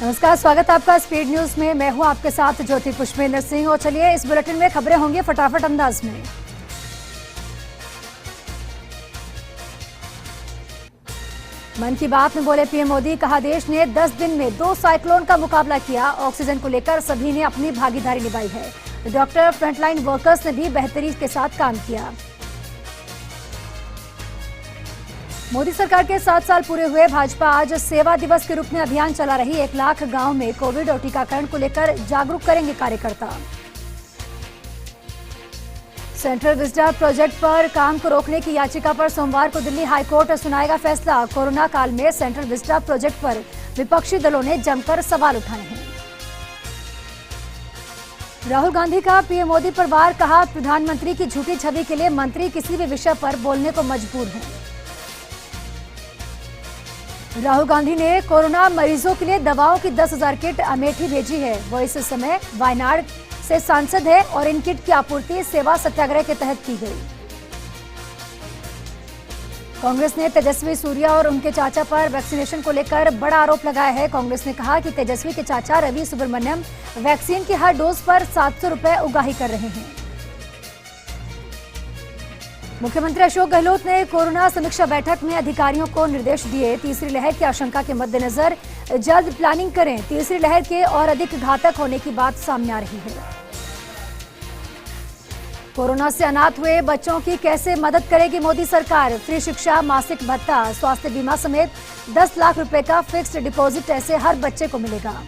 नमस्कार, स्वागत है आपका स्पीड न्यूज में। मैं हूं आपके साथ ज्योति पुष्पेंद्र सिंह और चलिए इस बुलेटिन में खबरें होंगी फटाफट अंदाज में। मन की बात में बोले पीएम मोदी, कहा देश ने 10 दिन में 2 साइक्लोन का मुकाबला किया। ऑक्सीजन को लेकर सभी ने अपनी भागीदारी निभाई है। डॉक्टर, फ्रंटलाइन वर्कर्स ने भी बेहतरी के साथ काम किया। मोदी सरकार के 7 साल पूरे हुए। भाजपा आज सेवा दिवस के रूप में अभियान चला रही। 1 लाख गांव में कोविड और टीकाकरण को लेकर जागरूक करेंगे कार्यकर्ता। सेंट्रल विस्टा प्रोजेक्ट पर काम को रोकने की याचिका पर सोमवार को दिल्ली हाईकोर्ट सुनाएगा फैसला। कोरोना काल में सेंट्रल विस्टा प्रोजेक्ट पर विपक्षी दलों ने जमकर सवाल उठाए हैं। राहुल गांधी का पीएम मोदी पर वार, कहा प्रधानमंत्री की झूठी छवि के लिए मंत्री किसी भी विषय पर बोलने को मजबूर हैं। राहुल गांधी ने कोरोना मरीजों के लिए दवाओं की 10,000 किट अमेठी भेजी है। वो इस समय वायनाड से सांसद है और इन किट की आपूर्ति सेवा सत्याग्रह के तहत की गई। कांग्रेस ने तेजस्वी सूर्या और उनके चाचा पर वैक्सीनेशन को लेकर बड़ा आरोप लगाया है। कांग्रेस ने कहा कि तेजस्वी के चाचा रवि सुब्रमण्यम वैक्सीन की हर डोज पर 700 रुपए उगाही कर रहे हैं। मुख्यमंत्री अशोक गहलोत ने कोरोना समीक्षा बैठक में अधिकारियों को निर्देश दिए। तीसरी लहर की आशंका के मद्देनजर जल्द प्लानिंग करें। तीसरी लहर के और अधिक घातक होने की बात सामने आ रही है। कोरोना से अनाथ हुए बच्चों की कैसे मदद करेगी मोदी सरकार? फ्री शिक्षा, मासिक भत्ता, स्वास्थ्य बीमा समेत 10 लाख रुपए का फिक्स्ड डिपॉजिट ऐसे हर बच्चे को मिलेगा।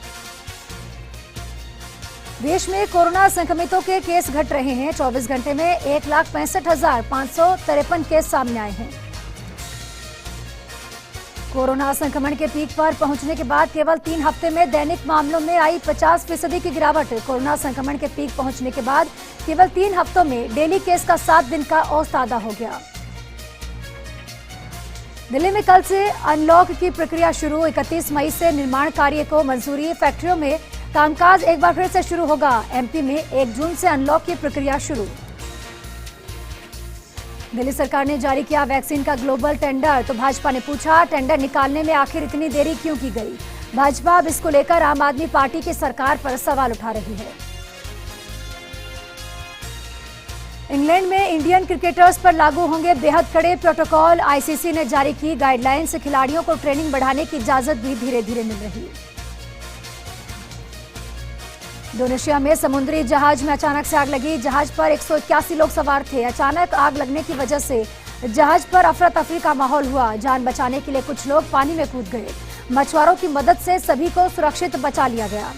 देश में कोरोना संक्रमितों के केस घट रहे हैं। 24 घंटे में 1,65,553 केस सामने आए हैं। कोरोना संक्रमण के पीक पर पहुंचने के बाद केवल 3 हफ्ते में दैनिक मामलों में आई 50% की गिरावट। कोरोना संक्रमण के पीक पहुंचने के बाद केवल 3 हफ्तों में डेली केस का 7 दिन का औसत आधा हो गया। दिल्ली में कल से अनलॉक की प्रक्रिया शुरू। 31 मई से निर्माण कार्य को मंजूरी। फैक्ट्रियों में कामकाज एक बार फिर से शुरू होगा। एमपी में 1 जून से अनलॉक की प्रक्रिया शुरू। दिल्ली सरकार ने जारी किया वैक्सीन का ग्लोबल टेंडर। तो भाजपा ने पूछा, टेंडर निकालने में आखिर इतनी देरी क्यों की गई? भाजपा अब इसको लेकर आम आदमी पार्टी की सरकार पर सवाल उठा रही है। इंग्लैंड में इंडियन क्रिकेटर्स पर लागू होंगे बेहद कड़े प्रोटोकॉल। आईसीसी ने जारी की गाइडलाइंस। खिलाड़ियों को ट्रेनिंग बढ़ाने की इजाजत भी धीरे धीरे मिल रही है। इंडोनेशिया में समुद्री जहाज में अचानक से आग लगी। जहाज पर 181 लोग सवार थे। अचानक आग लगने की वजह से जहाज पर अफरा तफरी का माहौल हुआ। जान बचाने के लिए कुछ लोग पानी में कूद गए। मछुआरों की मदद से सभी को सुरक्षित बचा लिया गया।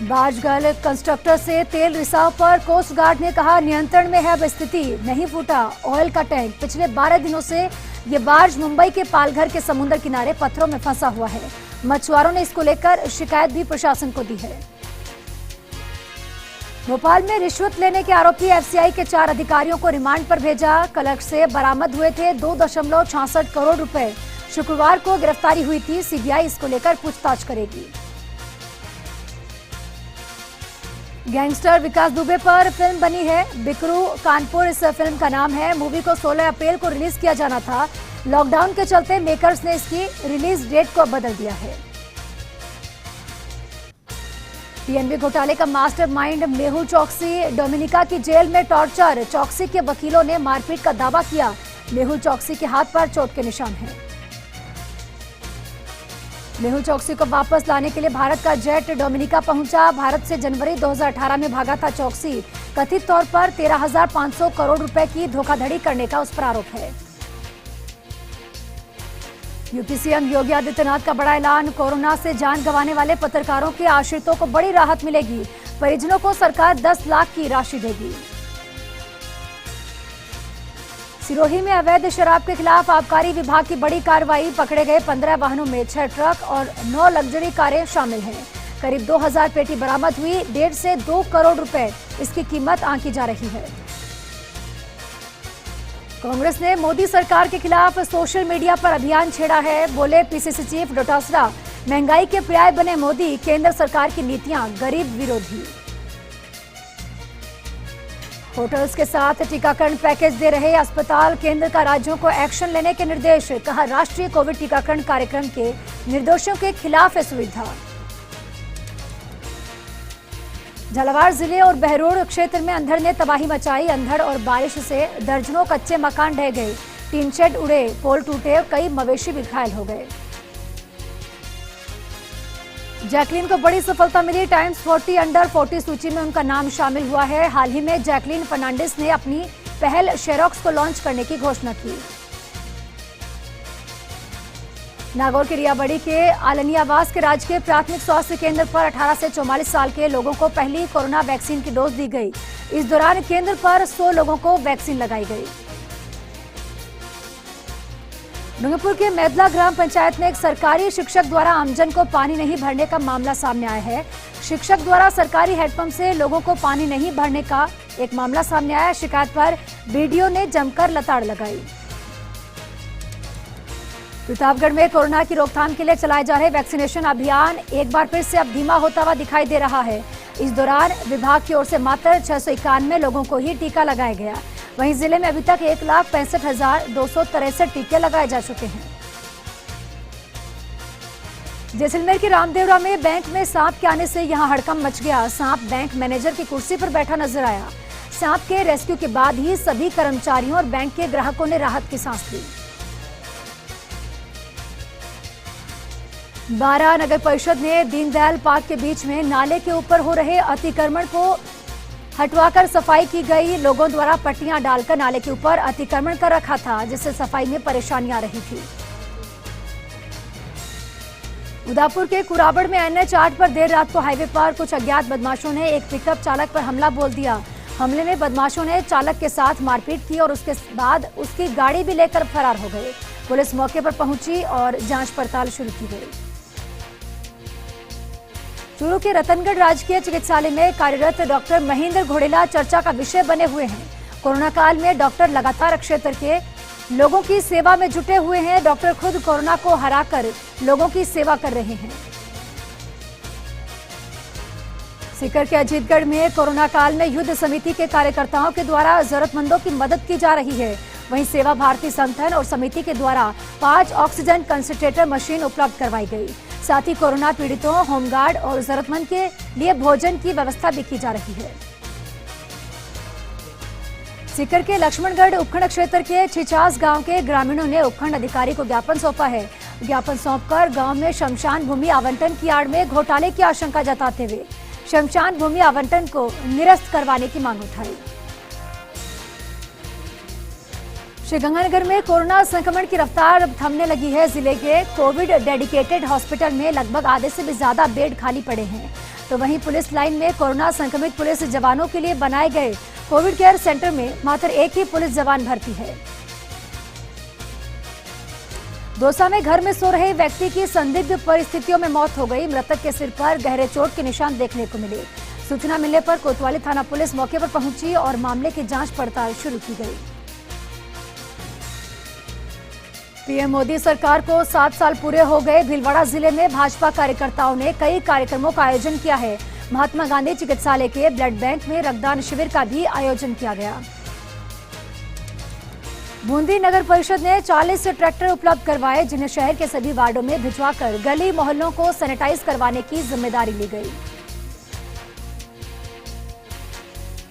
बार्जगल कंस्ट्रक्टर से तेल रिसाव पर कोस्ट गार्ड ने कहा नियंत्रण में है अब स्थिति। नहीं फूटा ऑयल का टैंक। पिछले 12 दिनों से ये बार्ज मुंबई के पालघर के समुद्र किनारे पत्थरों में फंसा हुआ है। मछुआरों ने इसको लेकर शिकायत भी प्रशासन को दी है। भोपाल में रिश्वत लेने के आरोपी एफसीआई के 4 अधिकारियों को रिमांड पर भेजा। क्लर्क से बरामद हुए थे 2.66 करोड़ रुपए। शुक्रवार को गिरफ्तारी हुई थी। सीबीआई इसको लेकर पूछताछ करेगी। गैंगस्टर विकास दुबे पर फिल्म बनी है। बिकरू कानपुर इस फिल्म का नाम है। मूवी को 16 अप्रैल को रिलीज किया जाना था। लॉकडाउन के चलते मेकर्स ने इसकी रिलीज डेट को बदल दिया है। पीएनबी घोटाले का मास्टरमाइंड मेहुल चौकसी डोमिनिका की जेल में टॉर्चर। चौकसी के वकीलों ने मारपीट का दावा किया। मेहुल चौकसी के हाथ पर चोट के निशान हैं। मेहुल चौकसी को वापस लाने के लिए भारत का जेट डोमिनिका पहुंचा। भारत से जनवरी 2018 में भागा था चौकसी। कथित तौर पर 13,500 करोड़ रुपए की धोखाधड़ी करने का उस पर आरोप है। यूपी सीएम योगी आदित्यनाथ का बड़ा ऐलान। कोरोना से जान गंवाने वाले पत्रकारों के आश्रितों को बड़ी राहत मिलेगी। परिजनों को सरकार 10 लाख की राशि देगी। सिरोही में अवैध शराब के खिलाफ आबकारी विभाग की बड़ी कार्रवाई। पकड़े गए 15 वाहनों में 6 ट्रक और 9 लग्जरी कारें शामिल हैं। करीब 2000 पेटी बरामद हुई। 1.5 से 2 करोड़ रुपए इसकी कीमत आंकी जा रही है। कांग्रेस ने मोदी सरकार के खिलाफ सोशल मीडिया पर अभियान छेड़ा है। बोले पीसीसी चीफ डोटासरा, महंगाई के पर्याय बने मोदी। केंद्र सरकार की नीतियां गरीब विरोधी। होटल्स के साथ टीकाकरण पैकेज दे रहे अस्पताल, केंद्र का राज्यों को एक्शन लेने के निर्देश। कहा, राष्ट्रीय कोविड टीकाकरण कार्यक्रम के निर्देशों के खिलाफ है सुविधा। झालावाड़ जिले और बहरोड क्षेत्र में अंधड़ ने तबाही मचाई। अंधड़ और बारिश से दर्जनों कच्चे मकान ढह गए, टीन शेड उड़े, पोल टूटे और कई मवेशी भी घायल हो गए। जैकलीन को बड़ी सफलता मिली। टाइम्स 40 अंडर 40 सूची में उनका नाम शामिल हुआ है। हाल ही में जैकलीन फर्नांडिस ने अपनी पहल शेरोक्स को लॉन्च करने की घोषणा की। नागौर के रियाबड़ी के आलनी आवास के राजकीय प्राथमिक स्वास्थ्य केंद्र पर 18 से 44 साल के लोगों को पहली कोरोना वैक्सीन की डोज दी गई। इस दौरान केंद्र पर 100 लोगों को वैक्सीन लगाई गई। डूंगरपुर के मैदला ग्राम पंचायत में एक सरकारी शिक्षक द्वारा आमजन को पानी नहीं भरने का मामला सामने आया है। शिक्षक द्वारा सरकारी हैंडपंप से लोगों को पानी नहीं भरने का एक मामला सामने आया। शिकायत पर बीडीओ ने जमकर लताड़ लगाई। प्रतापगढ़ में कोरोना की रोकथाम के लिए चलाए जा रहे वैक्सीनेशन अभियान एक बार फिर से अब धीमा होता हुआ दिखाई दे रहा है। इस दौरान विभाग की ओर से मात्र 691 लोगों को ही टीका लगाया गया। वहीं जिले में अभी तक 1,65,263 टीके लगाए जा चुके हैं। जैसलमेर के रामदेवरा में बैंक में सांप के आने से यहां हड़कंप मच गया। सांप बैंक मैनेजर की कुर्सी पर बैठा नजर आया। सांप के रेस्क्यू के बाद ही सभी कर्मचारियों और बैंक के ग्राहकों ने राहत की सांस ली। 12 नगर परिषद ने दीनदयाल पार्क के बीच में नाले के ऊपर हो रहे अतिक्रमण को हटवाकर सफाई की गई। लोगों द्वारा पट्टियां डालकर नाले के ऊपर अतिक्रमण कर रखा था, जिससे सफाई में परेशानी आ रही थी। उदापुर के कुराबड़ में NH 8 पर देर रात को हाईवे पर कुछ अज्ञात बदमाशों ने एक पिकअप चालक पर हमला बोल दिया। हमले में बदमाशों ने चालक के साथ मारपीट की और उसके बाद उसकी गाड़ी भी लेकर फरार हो गए। पुलिस मौके पर पहुंची और जांच पड़ताल शुरू की गई। चूरू के रतनगढ़ राजकीय चिकित्सालय में कार्यरत डॉक्टर महेंद्र घोड़ेला चर्चा का विषय बने हुए हैं। कोरोना काल में डॉक्टर लगातार क्षेत्र के लोगों की सेवा में जुटे हुए हैं। डॉक्टर खुद कोरोना को हराकर लोगों की सेवा कर रहे हैं। सीकर के अजीतगढ़ में कोरोना काल में युद्ध समिति के कार्यकर्ताओं के द्वारा जरूरतमंदों की मदद की जा रही है। वहीं सेवा भारती संगठन और समिति के द्वारा 5 ऑक्सीजन कंसंट्रेटर मशीन उपलब्ध करवाई गई। साथ ही कोरोना पीड़ितों, होमगार्ड और जरूरतमंद के लिए भोजन की व्यवस्था भी की जा रही है। सीकर के लक्ष्मणगढ़ उपखंड क्षेत्र के छिछास गांव के ग्रामीणों ने उपखंड अधिकारी को ज्ञापन सौंपा है। ज्ञापन सौंपकर गांव में शमशान भूमि आवंटन की आड़ में घोटाले की आशंका जताते हुए शमशान भूमि आवंटन को निरस्त करवाने की मांग उठाई। श्रीगंगानगर में कोरोना संक्रमण की रफ्तार थमने लगी है। जिले के कोविड डेडिकेटेड हॉस्पिटल में लगभग आधे से भी ज्यादा बेड खाली पड़े हैं। तो वहीं पुलिस लाइन में कोरोना संक्रमित पुलिस जवानों के लिए बनाए गए कोविड केयर सेंटर में मात्र एक ही पुलिस जवान भर्ती है। दौसा में घर में सो रहे व्यक्ति की संदिग्ध परिस्थितियों में मौत हो गई। मृतक के सिर पर गहरे चोट के निशान देखने को मिले। सूचना मिलने पर कोतवाली थाना पुलिस मौके पर पहुंची और मामले की जांच पड़ताल शुरू की गई। पीएम मोदी सरकार को 7 साल पूरे हो गए। भीलवाड़ा जिले में भाजपा कार्यकर्ताओं ने कई कार्यक्रमों का आयोजन किया है। महात्मा गांधी चिकित्सालय के ब्लड बैंक में रक्तदान शिविर का भी आयोजन किया गया। बूंदी नगर परिषद ने 40 ट्रैक्टर उपलब्ध करवाए, जिन्हें शहर के सभी वार्डों में भिजवाकर गली मोहल्लों को सैनिटाइज करवाने की जिम्मेदारी ली गई।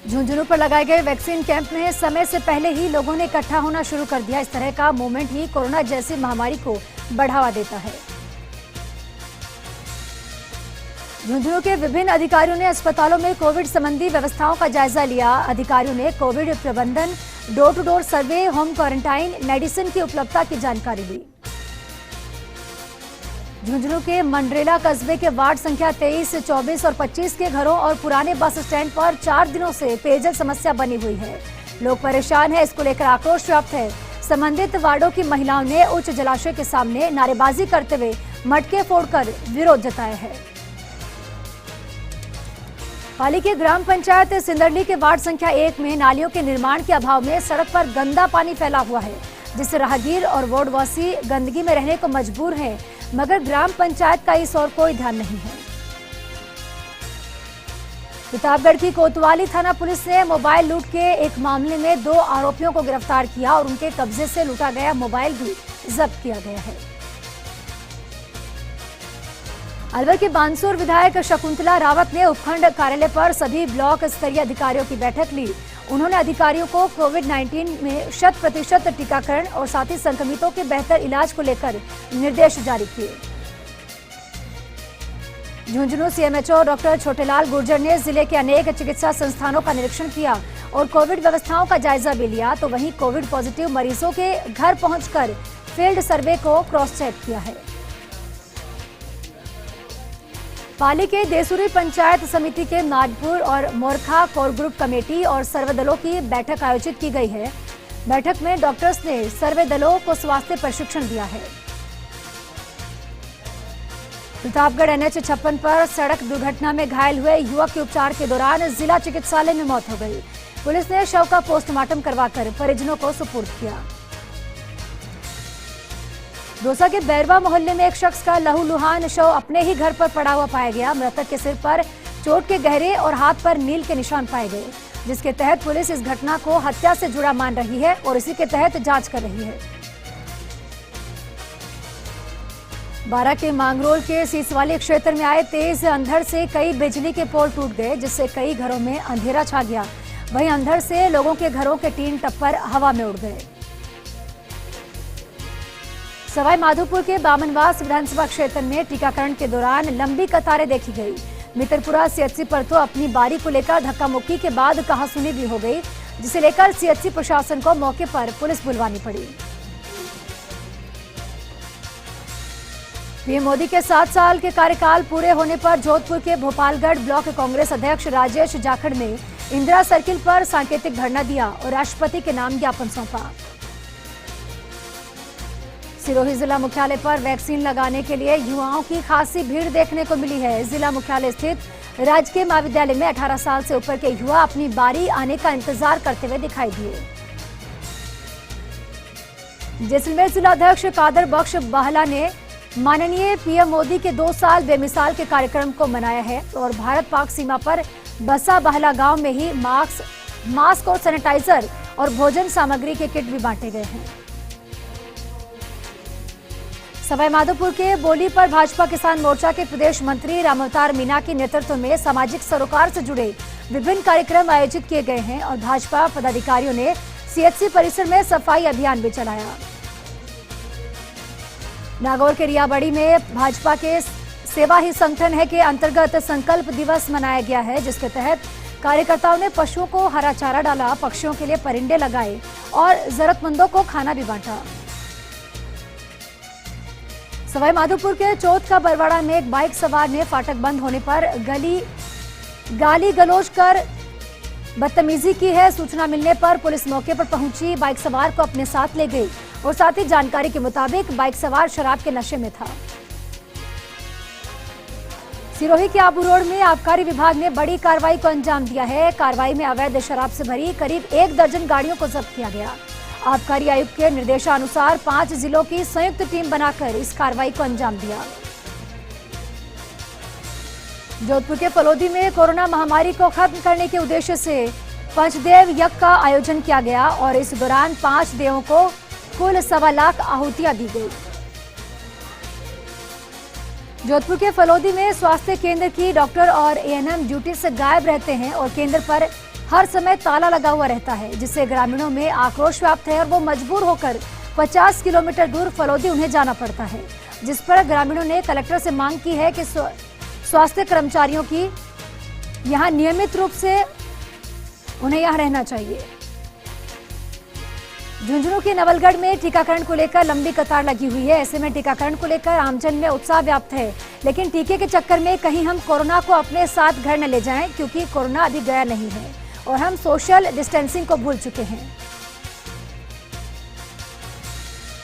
झुंझुनू पर लगाए गए वैक्सीन कैंप में समय से पहले ही लोगों ने इकट्ठा होना शुरू कर दिया। इस तरह का मूवमेंट ही कोरोना जैसी महामारी को बढ़ावा देता है। झुंझुनू के विभिन्न अधिकारियों ने अस्पतालों में कोविड संबंधी व्यवस्थाओं का जायजा लिया। अधिकारियों ने कोविड प्रबंधन, door to door survey, home quarantine, medicine की उपलब्धता की जानकारी ली। झुंझुनू के मंडरेला कस्बे के वार्ड संख्या 23, 24 और 25 के घरों और पुराने बस स्टैंड पर 4 दिनों से पेयजल समस्या बनी हुई है। लोग परेशान हैं, इसको लेकर आक्रोश व्याप्त है। संबंधित वार्डों की महिलाओं ने उच्च जलाशय के सामने नारेबाजी करते हुए मटके फोड़कर विरोध जताया है। पाली के ग्राम पंचायत सिंदरली के वार्ड संख्या 1 में नालियों के निर्माण के अभाव में सड़क पर गंदा पानी फैला हुआ है, जिससे राहगीर और वार्डवासी गंदगी में रहने को मजबूर हैं, मगर ग्राम पंचायत का इस ओर कोई ध्यान नहीं है। प्रतापगढ़ की कोतवाली थाना पुलिस ने मोबाइल लूट के एक मामले में 2 आरोपियों को गिरफ्तार किया और उनके कब्जे से लूटा गया मोबाइल भी जब्त किया गया है। अलवर के बानसूर विधायक शकुंतला रावत ने उपखंड कार्यालय पर सभी ब्लॉक स्तरीय अधिकारियों की बैठक ली। उन्होंने अधिकारियों को कोविड-19 में 100% टीकाकरण और साथ ही संक्रमितों के बेहतर इलाज को लेकर निर्देश जारी किए। झुंझुनू सीएमएचओ डॉक्टर छोटेलाल गुर्जर ने जिले के अनेक चिकित्सा संस्थानों का निरीक्षण किया और कोविड व्यवस्थाओं का जायजा भी लिया। तो वहीं कोविड पॉजिटिव मरीजों के घर पहुंचकर फील्ड सर्वे को क्रॉस चेक किया है। पाली के देसुरी पंचायत समिति के नागपुर और मोरखा कोर ग्रुप कमेटी और सर्वे दलों की बैठक आयोजित की गई है। बैठक में डॉक्टर्स ने सर्वे दलों को स्वास्थ्य प्रशिक्षण दिया है। प्रतापगढ़ NH 56 पर सड़क दुर्घटना में घायल हुए युवक के उपचार के दौरान जिला चिकित्सालय में मौत हो गई। पुलिस ने शव का पोस्टमार्टम करवाकर परिजनों को सुपुर्द किया। दौसा के बैरवा मोहल्ले में एक शख्स का लहूलुहान शव अपने ही घर पर पड़ा हुआ पाया गया। मृतक के सिर पर चोट के गहरे और हाथ पर नील के निशान पाए गए, जिसके तहत पुलिस इस घटना को हत्या से जुड़ा मान रही है और इसी के तहत जांच कर रही है। बारां के मांगरोल के सीसवाली क्षेत्र में आए तेज अंधड़ से कई बिजली के पोल टूट गए, जिससे कई घरों में अंधेरा छा गया। वहीं अंधड़ से लोगों के घरों के टीन टप्पर हवा में उड़ गए। सवाई माधोपुर के बामनवास विधानसभा क्षेत्र में टीकाकरण के दौरान लंबी कतारें देखी गई। मित्रपुरा CHC पर तो अपनी बारी को लेकर धक्का मुक्की के बाद कहासुनी भी हो गई, जिसे लेकर CHC प्रशासन को मौके पर पुलिस बुलवानी पड़ी। पीएम मोदी के 7 साल के कार्यकाल पूरे होने पर जोधपुर के भोपालगढ़ ब्लॉक कांग्रेस अध्यक्ष राजेश जाखड़ ने इंदिरा सर्किल पर सांकेतिक धरना दिया और राष्ट्रपति के नाम ज्ञापन सौंपा। सिरोही जिला मुख्यालय पर वैक्सीन लगाने के लिए युवाओं की खासी भीड़ देखने को मिली है। जिला मुख्यालय स्थित राजकीय महाविद्यालय में 18 साल से ऊपर के युवा अपनी बारी आने का इंतजार करते हुए दिखाई दिए। जैसलमेर जिलाध्यक्ष कादर बख्श बाहला ने माननीय पीएम मोदी के 2 साल बेमिसाल के कार्यक्रम को मनाया है और भारत पाक सीमा पर बसा बाहला गांव में ही मास्क और सैनिटाइजर और भोजन सामग्री के किट भी बांटे गए हैं। सवाई माधोपुर के बोली पर भाजपा किसान मोर्चा के प्रदेश मंत्री रामअवतार मीना के नेतृत्व में सामाजिक सरोकार से जुड़े विभिन्न कार्यक्रम आयोजित किए गए हैं और भाजपा पदाधिकारियों ने CHC परिसर में सफाई अभियान भी चलाया। नागौर के रियाबड़ी में भाजपा के सेवा ही संगठन है के अंतर्गत संकल्प दिवस मनाया गया है, जिसके तहत कार्यकर्ताओं ने पशुओं को हरा चारा डाला, पक्षियों के लिए परिंदे लगाए और जरूरतमंदों को खाना भी बांटा। सवाई माधोपुर के चौथ का बरवाड़ा में एक बाइक सवार ने फाटक बंद होने पर गाली गलौज कर बदतमीजी की है। सूचना मिलने पर पुलिस मौके पर पहुंची, बाइक सवार को अपने साथ ले गई और साथ ही जानकारी के मुताबिक बाइक सवार शराब के नशे में था। सिरोही के आबू रोड में आबकारी विभाग ने बड़ी कार्रवाई को अंजाम दिया है। कार्रवाई में अवैध शराब से भरी करीब 1 दर्जन गाड़ियों को जब्त किया गया। आबकारी आयुक्त के निर्देशानुसार 5 जिलों की संयुक्त टीम बनाकर इस कार्रवाई को अंजाम दिया। जोधपुर के फलोदी में कोरोना महामारी को खत्म करने के उद्देश्य से पंचदेव यज्ञ का आयोजन किया गया और इस दौरान 5 देवों को कुल 1.25 लाख आहुतियां दी गई। जोधपुर के फलोदी में स्वास्थ्य केंद्र की डॉक्टर और ANM ड्यूटी से गायब रहते हैं और केंद्र पर हर समय ताला लगा हुआ रहता है, जिससे ग्रामीणों में आक्रोश व्याप्त है और वो मजबूर होकर 50 किलोमीटर दूर फलोदी उन्हें जाना पड़ता है, जिस पर ग्रामीणों ने कलेक्टर से मांग की है कि स्वास्थ्य कर्मचारियों की यहां नियमित रूप से उन्हें यहां रहना चाहिए। झुंझुनू के नवलगढ़ में टीकाकरण को लेकर लंबी कतार लगी हुई है। ऐसे में टीकाकरण को लेकर आमजन में उत्साह व्याप्त है, लेकिन टीके के चक्कर में कहीं हम कोरोना को अपने साथ घर न ले जाएं, क्योंकि कोरोना अभी गया नहीं है और हम सोशल डिस्टेंसिंग को भूल चुके हैं।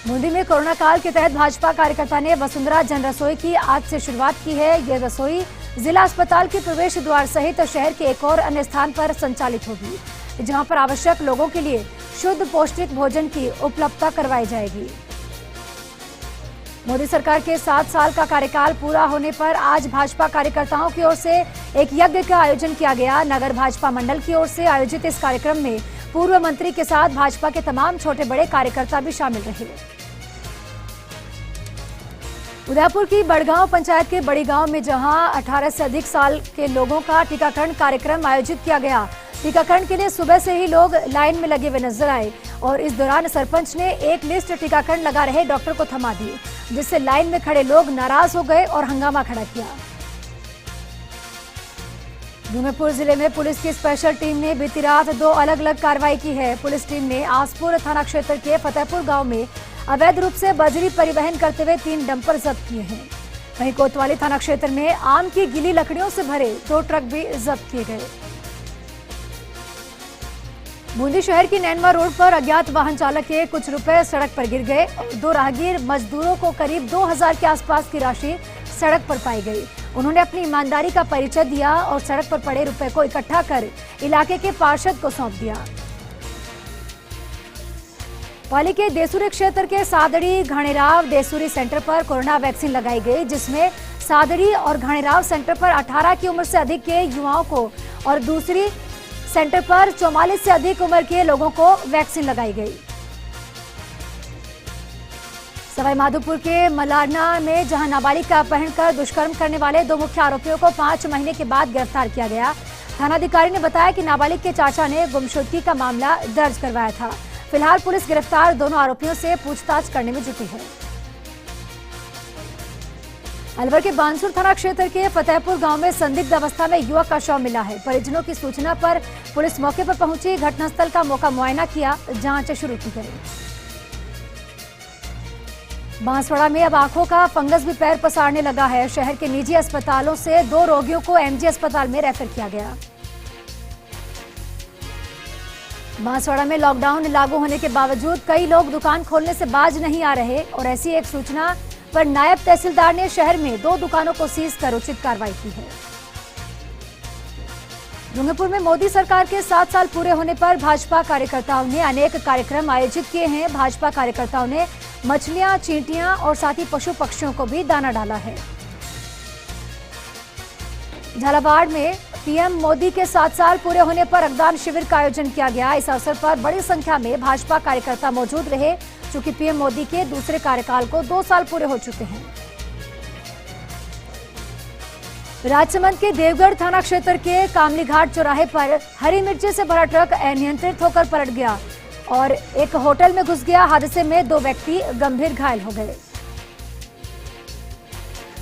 बूंदी में कोरोना काल के तहत भाजपा कार्यकर्ता ने वसुंधरा जन रसोई की आज से शुरुआत की है। यह रसोई जिला अस्पताल के प्रवेश द्वार सहित शहर के एक और अन्य स्थान पर संचालित होगी, जहां पर आवश्यक लोगों के लिए शुद्ध पौष्टिक भोजन की उपलब्धता करवाई जाएगी। मोदी सरकार के 7 साल का कार्यकाल पूरा होने पर आज भाजपा कार्यकर्ताओं की ओर से एक यज्ञ का आयोजन किया गया। नगर भाजपा मंडल की ओर से आयोजित इस कार्यक्रम में पूर्व मंत्री के साथ भाजपा के तमाम छोटे बड़े कार्यकर्ता भी शामिल रहे। उदयपुर की बड़गांव पंचायत के बड़ी गांव में जहां 18 से अधिक साल के लोगों का टीकाकरण कार्यक्रम आयोजित किया गया। टीकाकरण के लिए सुबह से ही लोग लाइन में लगे हुए नजर आए और इस दौरान सरपंच ने एक लिस्ट टीकाकरण लगा रहे डॉक्टर को थमा दी, जिससे लाइन में खड़े लोग नाराज हो गए और हंगामा खड़ा किया। डूंगरपुर जिले में पुलिस की स्पेशल टीम ने बीती रात 2 अलग अलग कार्रवाई की है। पुलिस टीम ने आसपुर थाना क्षेत्र के फतेहपुर गांव में अवैध रूप से बजरी परिवहन करते हुए 3 डंपर जब्त किए हैं। वहीं कोतवाली थाना क्षेत्र में आम की गीली लकड़ियों से भरे 2 ट्रक भी जब्त किए गए। बूंदी शहर की नैनवा रोड पर अज्ञात वाहन चालक के कुछ रुपए सड़क पर गिर गए और 2 राहगीर मजदूरों को करीब 2000 के आसपास की राशि सड़क पर पाई गई। उन्होंने अपनी ईमानदारी का परिचय दिया और सड़क पर पड़े रुपए को इकट्ठा कर इलाके के पार्षद को सौंप दिया। पाली के देसुरी क्षेत्र के सादड़ी घाणेराव देसुरी सेंटर पर कोरोना वैक्सीन लगाई गई, जिसमें सादड़ी और घाणेराव सेंटर पर 18 की उम्र से अधिक के युवाओं को और दूसरी सेंटर पर 44 से अधिक उम्र के लोगों को वैक्सीन लगाई गई। सवाईमाधोपुर के मलारना में जहां नाबालिग का अपहरण कर दुष्कर्म करने वाले 2 मुख्य आरोपियों को 5 महीने के बाद गिरफ्तार किया गया। थानाधिकारी ने बताया कि नाबालिग के चाचा ने गुमशुदगी का मामला दर्ज करवाया था। फिलहाल पुलिस गिरफ्तार दोनों आरोपियों से पूछताछ करने में जुटी है। अलवर के बानसूर थाना क्षेत्र के फतेहपुर गांव में संदिग्ध अवस्था में युवक का शव मिला है। परिजनों की सूचना पर पुलिस मौके पर पहुंची, घटनास्थल का मौका मुआयना किया, जांच शुरू की गई। बांसवाड़ा में अब आंखों का फंगस भी पैर पसारने लगा है। शहर के निजी अस्पतालों से 2 रोगियों को एमजी अस्पताल में रेफर किया गया। बांसवाड़ा में लॉकडाउन लागू होने के बावजूद कई लोग दुकान खोलने से बाज नहीं आ रहे और ऐसी एक सूचना पर नायब तहसीलदार ने शहर में 2 दुकानों को सीज कर उचित कार्रवाई की है। डूंगरपुर में मोदी सरकार के 7 साल पूरे होने पर भाजपा कार्यकर्ताओं ने अनेक कार्यक्रम आयोजित किए हैं। भाजपा कार्यकर्ताओं ने मछलियां, चींटियां और साथ ही पशु पक्षियों को भी दाना डाला है। झालावाड़ में पीएम मोदी के 7 साल पूरे होने पर रक्तदान शिविर का आयोजन किया गया। इस अवसर पर बड़ी संख्या में भाजपा कार्यकर्ता मौजूद रहे, चूंकि पीएम मोदी के दूसरे कार्यकाल को 2 साल पूरे हो चुके हैं। राजसमंद के देवगढ़ थाना क्षेत्र के कामली घाट चौराहे पर हरी मिर्ची से भरा ट्रक अनियंत्रित होकर पलट गया और एक होटल में घुस गया। हादसे में 2 व्यक्ति गंभीर घायल हो गए।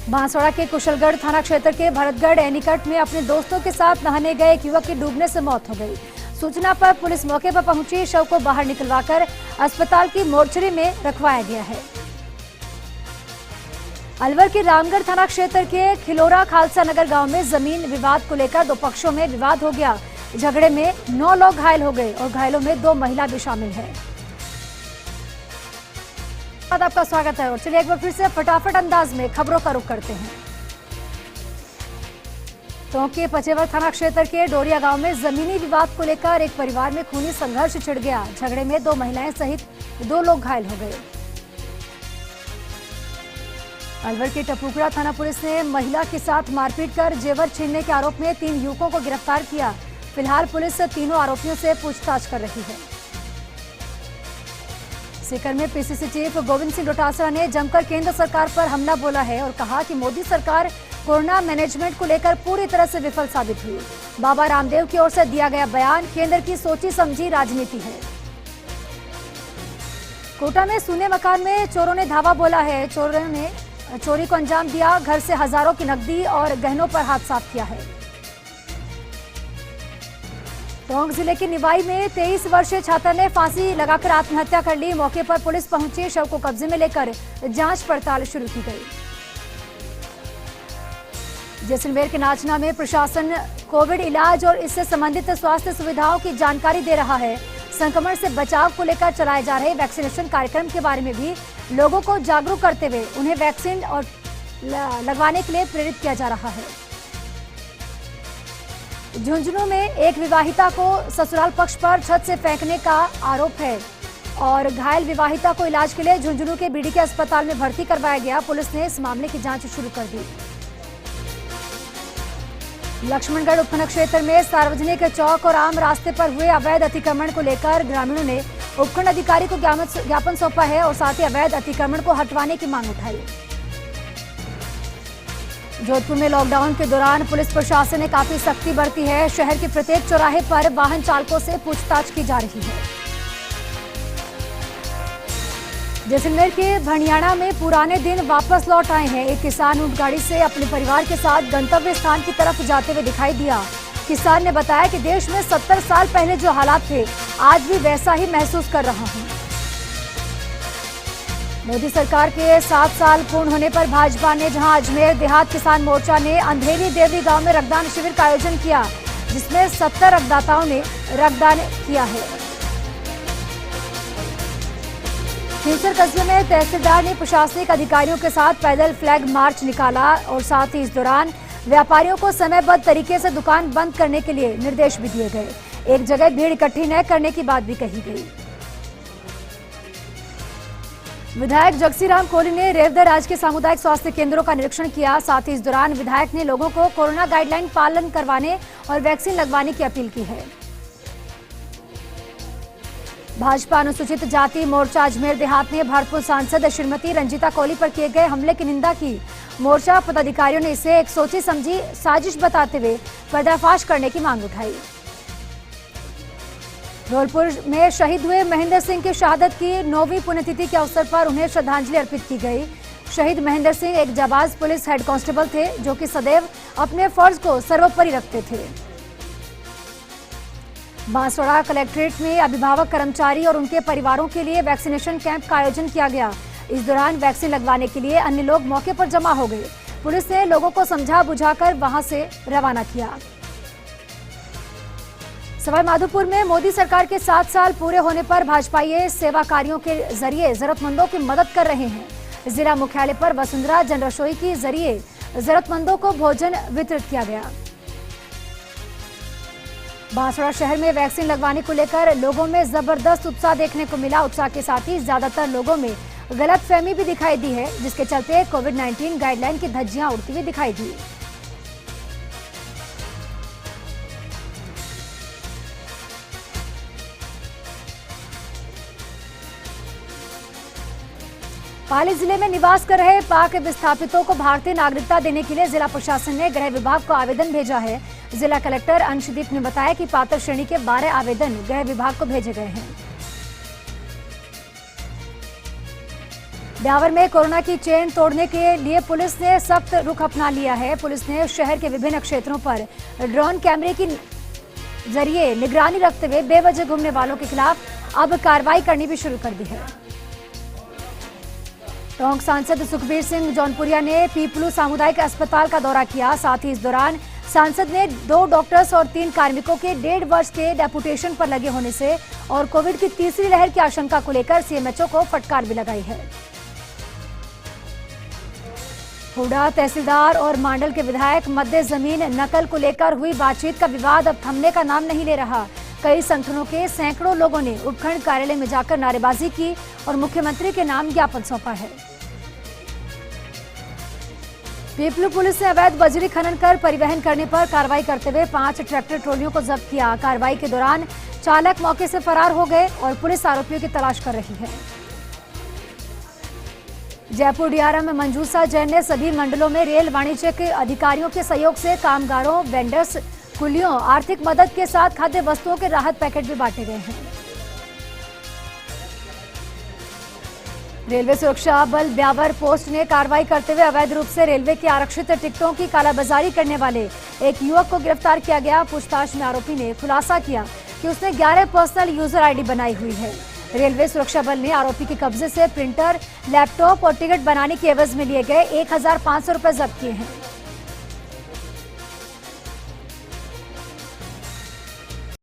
बांसवाड़ा के कुशलगढ़ थाना क्षेत्र के भरतगढ़ एनीकट में अपने दोस्तों के साथ नहाने गए एक युवक की डूबने से मौत हो गई। सूचना पर पुलिस मौके पर पहुंची, शव को बाहर निकलवाकर अस्पताल की मोर्चरी में रखवाया गया है। अलवर के रामगढ़ थाना क्षेत्र के खिलोरा खालसा नगर गांव में जमीन विवाद को लेकर 2 पक्षों में विवाद हो गया। झगड़े में 9 लोग घायल हो गए और घायलों में 2 महिला भी शामिल है। आपका स्वागत है और चलिए एक बार फिर से फटाफट अंदाज में खबरों का रुख करते हैं। टोंक के पचेवर थाना क्षेत्र के डोरिया गांव में जमीनी विवाद को लेकर एक परिवार में खूनी संघर्ष छिड़ गया। झगड़े में 2 महिलाएं सहित 2 लोग घायल हो गए। अलवर के टपुकड़ा थाना पुलिस ने महिला के साथ मारपीट कर जेवर छीनने के आरोप में 3 युवकों को गिरफ्तार किया। फिलहाल पुलिस तीनों आरोपियों से पूछताछ कर रही है। सीकर में पीसीसी चीफ गोविंद सिंह डोटासरा ने जमकर केंद्र सरकार पर हमला बोला है और कहा कि मोदी सरकार कोरोना मैनेजमेंट को लेकर पूरी तरह से विफल साबित हुई। बाबा रामदेव की ओर से दिया गया बयान केंद्र की सोची समझी राजनीति है। कोटा में सूने मकान में चोरों ने धावा बोला है। चोरों ने चोरी को अंजाम दिया, घर से हजारों की नकदी और गहनों पर हाथ साफ किया है। टोंक जिले के निवाई में 23 वर्षीय छात्र ने फांसी लगाकर आत्महत्या कर ली। मौके पर पुलिस पहुंची, शव को कब्जे में लेकर जांच पड़ताल शुरू की गई। जैसलमेर के नाचना में प्रशासन कोविड इलाज और इससे संबंधित स्वास्थ्य सुविधाओं की जानकारी दे रहा है। संक्रमण से बचाव को लेकर चलाए जा रहे वैक्सीनेशन कार्यक्रम के बारे में भी लोगों को जागरूक करते हुए उन्हें वैक्सीन और लगवाने के लिए प्रेरित किया जा रहा है। झुंझुनू में एक विवाहिता को ससुराल पक्ष पर छत से फेंकने का आरोप है। और घायल विवाहिता को इलाज के लिए झुंझुनू के बीडी के अस्पताल में भर्ती करवाया गया। पुलिस ने इस मामले की जांच शुरू कर दी। लक्ष्मणगढ़ उपखंड क्षेत्र में सार्वजनिक चौक और आम रास्ते पर हुए अवैध अतिक्रमण को लेकर ग्रामीणों ने उपखंड अधिकारी को ज्ञापन सौंपा है और साथ ही अवैध अतिक्रमण को हटवाने की मांग उठाई। जोधपुर में लॉकडाउन के दौरान पुलिस प्रशासन ने काफी सख्ती बरती है। शहर के प्रत्येक चौराहे पर वाहन चालकों से पूछताछ की जा रही है। जैसलमेर के भणियाना में पुराने दिन वापस लौट आए हैं। एक किसान ऊंट गाड़ी से अपने परिवार के साथ गंतव्य स्थान की तरफ जाते हुए दिखाई दिया। किसान ने बताया कि देश में 70 साल पहले जो हालात थे, आज भी वैसा ही महसूस कर रहा हूं। मोदी सरकार के 7 साल पूर्ण होने पर भाजपा ने जहां अजमेर देहात किसान मोर्चा ने अंधेरी देवरी गांव में रक्तदान शिविर का आयोजन किया, जिसमें 70 रक्तदाताओं ने रक्तदान किया है। खींवसर कस्बे में तहसीलदार ने प्रशासनिक अधिकारियों के साथ पैदल फ्लैग मार्च निकाला और साथ ही इस दौरान व्यापारियों को समयबद्ध तरीके से दुकान बंद करने के लिए निर्देश भी दिए गए। एक जगह भीड़ इकट्ठी न करने की बात भी कही गई। विधायक जगसीराम कोहली ने रेवदर राज के सामुदायिक स्वास्थ्य केंद्रों का निरीक्षण किया। साथ ही इस दौरान विधायक ने लोगों को कोरोना गाइडलाइन पालन करवाने और वैक्सीन लगवाने की अपील की है। भाजपा अनुसूचित जाति मोर्चा अजमेर देहात ने भरतपुर सांसद श्रीमती रंजीता कोहली पर किए गए हमले की निंदा की। मोर्चा पदाधिकारियों ने इसे एक सोची समझी साजिश बताते हुए पर्दाफाश करने की मांग उठाई। धौलपुर में शहीद हुए महेंद्र सिंह की शहादत की 9वीं पुण्यतिथि के अवसर पर उन्हें श्रद्धांजलि अर्पित की गई। शहीद महेंद्र सिंह एक जाबाज पुलिस हेड कांस्टेबल थे, जो कि सदैव अपने फर्ज को सर्वोपरि रखते थे। बांसवाड़ा कलेक्ट्रेट में अभिभावक, कर्मचारी और उनके परिवारों के लिए वैक्सीनेशन कैंप का आयोजन किया गया। इस दौरान वैक्सीन लगवाने के लिए अन्य लोग मौके पर जमा हो गए। पुलिस ने लोगों को समझा बुझाकर वहां से रवाना किया। सवाईमाधोपुर में मोदी सरकार के 7 साल पूरे होने पर भाजपाई सेवा कार्यों के जरिए जरूरतमंदों की मदद कर रहे हैं। जिला मुख्यालय पर वसुंधरा जन रसोई के जरिए जरूरतमंदों को भोजन वितरित किया गया। बांसवाड़ा शहर में वैक्सीन लगवाने को लेकर लोगों में जबरदस्त उत्साह देखने को मिला। उत्साह के साथ ही ज्यादातर लोगों में गलतफहमी भी दिखाई दी है, जिसके चलते कोविड-19 गाइडलाइन की धज्जियां उड़ती हुई दिखाई दी। पाली जिले में निवास कर रहे पाक विस्थापितों को भारतीय नागरिकता देने के लिए जिला प्रशासन ने गृह विभाग को आवेदन भेजा है। जिला कलेक्टर अंशदीप ने बताया कि पात्र श्रेणी के 12 आवेदन गृह विभाग को भेजे गए हैं। ब्यावर में कोरोना की चेन तोड़ने के लिए पुलिस ने सख्त रुख अपना लिया है। पुलिस ने शहर के विभिन्न क्षेत्रों पर ड्रोन कैमरे की जरिए निगरानी रखते हुए बेवजह घूमने वालों के खिलाफ अब कार्रवाई करनी भी शुरू कर दी है। टोंक सांसद सुखबीर सिंह जौनपुरिया ने पीपलू सामुदायिक अस्पताल का दौरा किया। साथ ही इस दौरान सांसद ने 2 डॉक्टर्स और 3 कार्मिकों के 1.5 वर्ष के डेपुटेशन पर लगे होने से और कोविड की तीसरी लहर की आशंका को लेकर सीएमएचओ को फटकार भी लगाई है। हुडा तहसीलदार और मांडल के विधायक मध्य जमीन नकल को लेकर हुई बातचीत का विवाद अब थमने का नाम नहीं ले रहा। कई संगठनों के सैकड़ों लोगों ने उपखंड कार्यालय में जाकर नारेबाजी की और मुख्यमंत्री के नाम ज्ञापन सौंपा है। पीपलू पुलिस ने अवैध बजरी खनन कर परिवहन करने पर कार्रवाई करते हुए 5 ट्रैक्टर ट्रॉलियों को जब्त किया। कार्रवाई के दौरान चालक मौके से फरार हो गए और पुलिस आरोपियों की तलाश कर रही है। जयपुर डीआरएम मंजूषा जैन ने सभी मंडलों में रेल वाणिज्य के अधिकारियों के सहयोग से कामगारों, वेंडर्स, कुलियों, आर्थिक मदद के साथ खाद्य वस्तुओं के राहत पैकेट भी बांटे गए हैं। रेलवे सुरक्षा बल ब्यावर पोस्ट ने कार्रवाई करते हुए अवैध रूप से रेलवे के आरक्षित टिकटों की कालाबाजारी करने वाले एक युवक को गिरफ्तार किया गया। पूछताछ में आरोपी ने खुलासा किया कि उसने 11 पर्सनल यूजर आईडी बनाई हुई है। रेलवे सुरक्षा बल ने आरोपी के कब्जे से प्रिंटर, लैपटॉप और टिकट बनाने की एवज में लिए गए 1500 रुपए जब्त किए हैं।